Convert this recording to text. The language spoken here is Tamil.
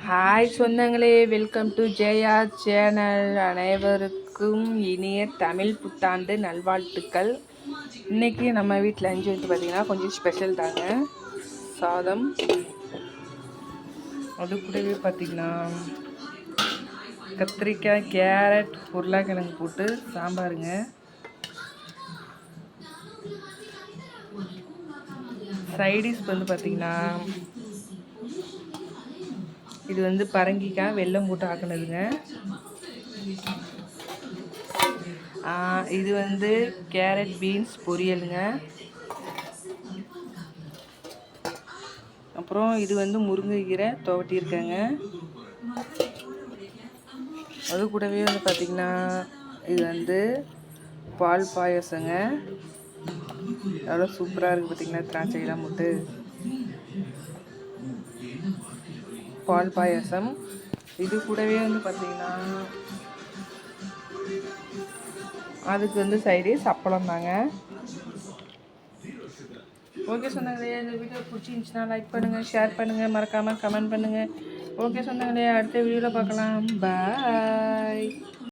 ஹாய் சொந்தங்களே, வெல்கம் டு ஜெயா சேனல். அனைவருக்கும் இனிய தமிழ் புத்தாண்டு நல்வாழ்த்துக்கள். இன்றைக்கி நம்ம வீட்டில் லஞ்சு வந்து பார்த்திங்கன்னா கொஞ்சம் ஸ்பெஷல் தாங்க. சாதம், அது கூடவே பார்த்திங்கன்னா கத்திரிக்காய், கேரட், உருளைக்கிழங்கு போட்டு சாம்பாருங்க. சைடிஷ் வந்து பார்த்திங்கன்னா இது வந்து பரங்கிக்காய் வெல்லம் போட்டு ஆக்குனதுங்க. இது வந்து கேரட் பீன்ஸ் பொரியலுங்க. அப்புறம் இது வந்து முருங்கைக்கீரை துவட்டியிருக்கேங்க. அது கூடவே வந்து பார்த்திங்கன்னா இது வந்து பால் பாயசங்க. எவ்வளோ சூப்பராக இருக்குது பார்த்திங்கன்னா, திராட்சையெல்லாம் போட்டு பால் பாயசம். இது கூடவே வந்து பார்த்திங்கன்னா அதுக்கு வந்து சைடிஷ் அப்பளம் தாங்க. ஓகே சொந்தங்களே, இந்த வீடியோ பிடிச்சிருந்துச்சுன்னா லைக் பண்ணுங்கள், ஷேர் பண்ணுங்கள், மறக்காமல் கமெண்ட் பண்ணுங்கள். ஓகே சொந்தங்களே, அடுத்த வீடியோவில் பார்க்கலாம். பாய்.